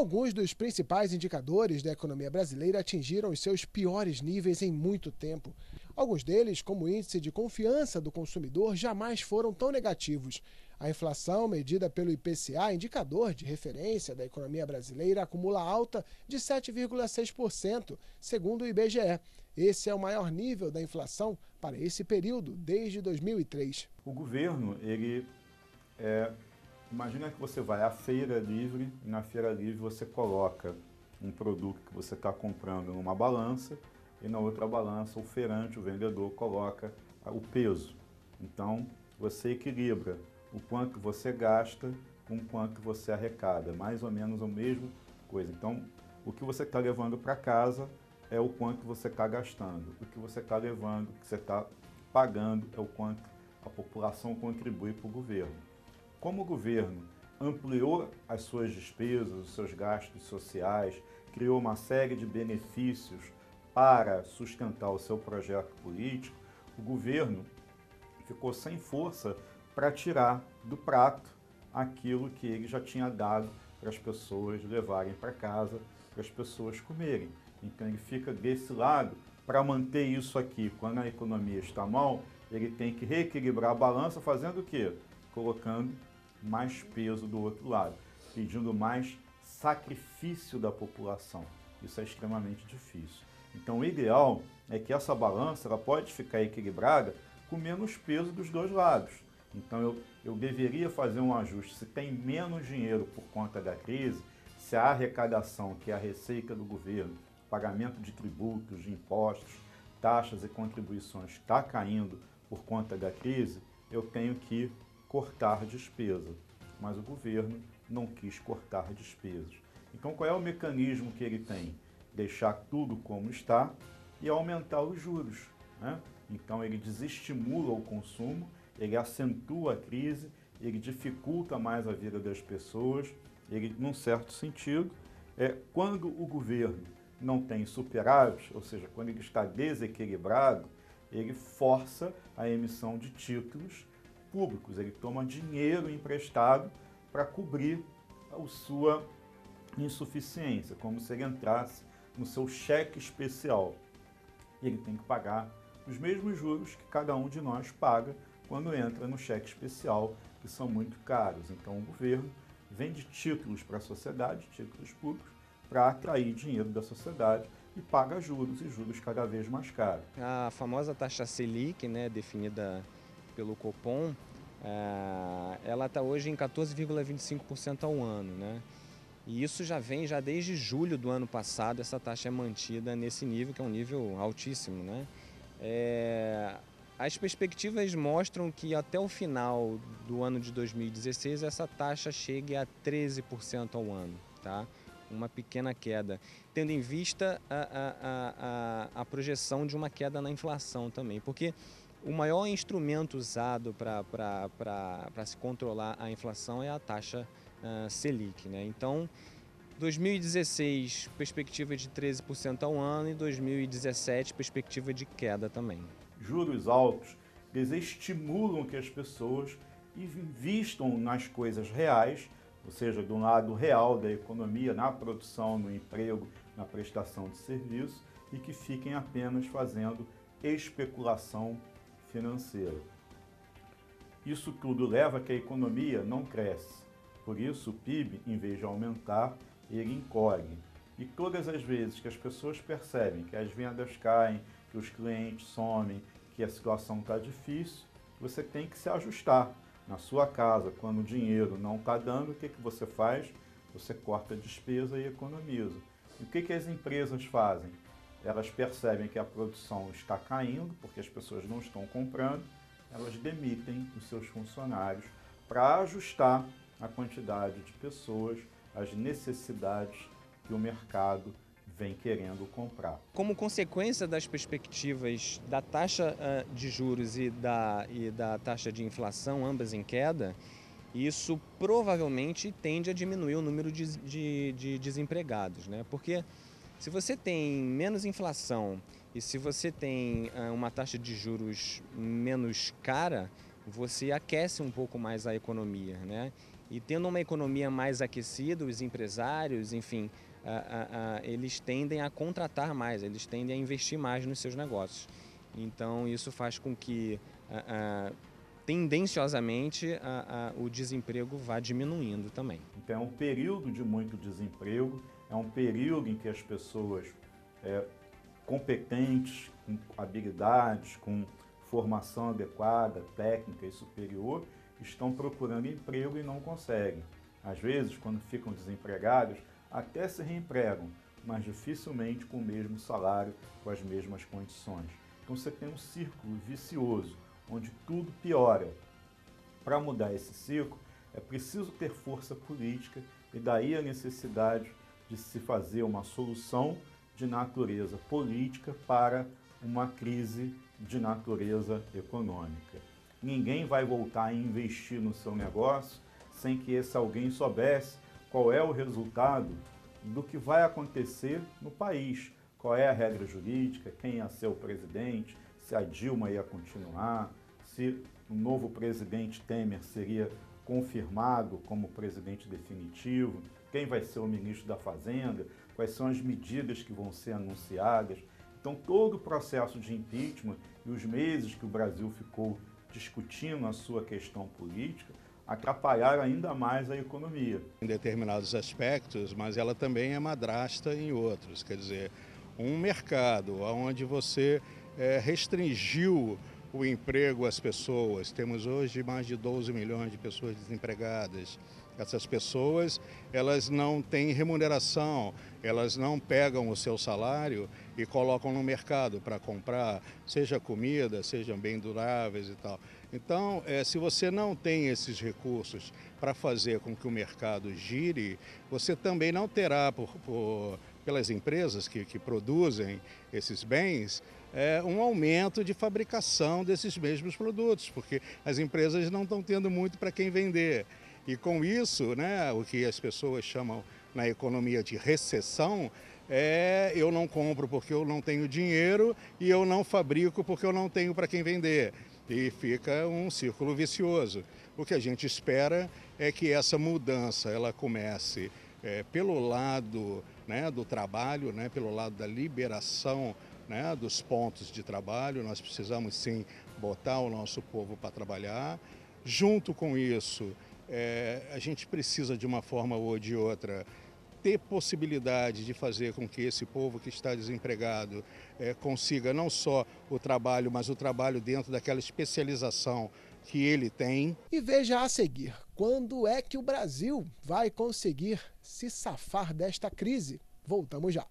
Alguns dos principais indicadores da economia brasileira atingiram os seus piores níveis em muito tempo. Alguns deles, como o índice de confiança do consumidor, jamais foram tão negativos. A inflação, medida pelo IPCA, indicador de referência da economia brasileira, acumula alta de 7,6%, segundo o IBGE. Esse é o maior nível da inflação para esse período desde 2003. O governo, imagina que você vai à feira livre e na feira livre você coloca um produto que você está comprando numa balança e na outra balança o feirante, o vendedor, coloca o peso. Então você equilibra o quanto você gasta com o quanto você arrecada, mais ou menos a mesma coisa. Então o que você está levando para casa é o quanto você está gastando, o que você está levando, o que você está pagando é o quanto a população contribui para o governo. Como o governo ampliou as suas despesas, os seus gastos sociais, criou uma série de benefícios para sustentar o seu projeto político, o governo ficou sem força para tirar do prato aquilo que ele já tinha dado para as pessoas levarem para casa, para as pessoas comerem. Então ele fica desse lado para manter isso aqui. Quando a economia está mal, ele tem que reequilibrar a balança fazendo o quê? Colocando mais peso do outro lado, pedindo mais sacrifício da população. Isso é extremamente difícil. Então o ideal é que essa balança ela pode ficar equilibrada com menos peso dos dois lados. Então eu deveria fazer um ajuste. Se tem menos dinheiro por conta da crise, se a arrecadação, que é a receita do governo, pagamento de tributos, de impostos, taxas e contribuições está caindo por conta da crise, eu tenho que cortar despesa. Mas o governo não quis cortar despesas. Então qual é o mecanismo que ele tem? Deixar tudo como está e aumentar os juros, né? Então ele desestimula o consumo, ele acentua a crise, ele dificulta mais a vida das pessoas, ele, num certo sentido, quando o governo não tem superávit, ou seja, quando ele está desequilibrado, ele força a emissão de títulos públicos, ele toma dinheiro emprestado para cobrir a sua insuficiência, como se ele entrasse no seu cheque especial. Ele tem que pagar os mesmos juros que cada um de nós paga quando entra no cheque especial, que são muito caros. Então o governo vende títulos para a sociedade, títulos públicos, para atrair dinheiro da sociedade e paga juros, e juros cada vez mais caros. A famosa taxa Selic, né, definida pelo Copom, ela está hoje em 14,25% ao ano, né? E isso já vem desde julho do ano passado, essa taxa é mantida nesse nível, que é um nível altíssimo, né? As perspectivas mostram que até o final do ano de 2016 essa taxa chegue a 13% ao ano, tá? Uma pequena queda, tendo em vista a projeção de uma queda na inflação também, porque o maior instrumento usado para se controlar a inflação é a taxa Selic, né? Então, 2016, perspectiva de 13% ao ano, e 2017, perspectiva de queda também. Juros altos desestimulam que as pessoas investam nas coisas reais, ou seja, do lado real da economia, na produção, no emprego, na prestação de serviço, e que fiquem apenas fazendo especulação financeira. Isso tudo leva a que a economia não cresce. Por isso o PIB, em vez de aumentar, ele encolhe. E todas as vezes que as pessoas percebem que as vendas caem, que os clientes somem, que a situação está difícil, você tem que se ajustar. Na sua casa, quando o dinheiro não está dando, o que você faz? Você corta a despesa e economiza. E o que as empresas fazem? Elas percebem que a produção está caindo, porque as pessoas não estão comprando, elas demitem os seus funcionários para ajustar a quantidade de pessoas às necessidades que o mercado vem querendo comprar. Como consequência das perspectivas da taxa de juros e da taxa de inflação, ambas em queda, isso provavelmente tende a diminuir o número de desempregados, né? Porque se você tem menos inflação e se você tem uma taxa de juros menos cara, você aquece um pouco mais a economia, né? E tendo uma economia mais aquecida, os empresários, enfim, eles tendem a contratar mais, eles tendem a investir mais nos seus negócios. Então isso faz com que, tendenciosamente, o desemprego vá diminuindo também. Então é um período de muito desemprego, é um período em que as pessoas competentes, com habilidades, com formação adequada, técnica e superior, estão procurando emprego e não conseguem. Às vezes, quando ficam desempregados, até se reempregam, mas dificilmente com o mesmo salário, com as mesmas condições. Então você tem um círculo vicioso, onde tudo piora. Para mudar esse ciclo, é preciso ter força política e daí a necessidade de se fazer uma solução de natureza política para uma crise de natureza econômica. Ninguém vai voltar a investir no seu negócio sem que esse alguém soubesse qual é o resultado do que vai acontecer no país. Qual é a regra jurídica, quem ia ser o presidente, se a Dilma ia continuar, se o novo presidente Temer seria confirmado como presidente definitivo, quem vai ser o ministro da Fazenda, quais são as medidas que vão ser anunciadas. Então, todo o processo de impeachment e os meses que o Brasil ficou discutindo a sua questão política atrapalharam ainda mais a economia. Em determinados aspectos, mas ela também é madrasta em outros. Quer dizer, um mercado onde você restringiu o emprego às pessoas. Temos hoje mais de 12 milhões de pessoas desempregadas. Essas pessoas, elas não têm remuneração, elas não pegam o seu salário e colocam no mercado para comprar, seja comida, sejam bens duráveis e tal. Então, se você não tem esses recursos para fazer com que o mercado gire, você também não terá, pelas empresas que produzem esses bens, um aumento de fabricação desses mesmos produtos, porque as empresas não estão tendo muito para quem vender. E com isso, né, o que as pessoas chamam na economia de recessão, eu não compro porque eu não tenho dinheiro e eu não fabrico porque eu não tenho para quem vender. E fica um círculo vicioso. O que a gente espera é que essa mudança ela comece pelo lado, né, do trabalho, né, pelo lado da liberação, né, dos pontos de trabalho. Nós precisamos sim botar o nosso povo para trabalhar. Junto com isso, a gente precisa de uma forma ou de outra ter possibilidade de fazer com que esse povo que está desempregado consiga não só o trabalho, mas o trabalho dentro daquela especialização que ele tem. E veja a seguir, quando é que o Brasil vai conseguir se safar desta crise? Voltamos já.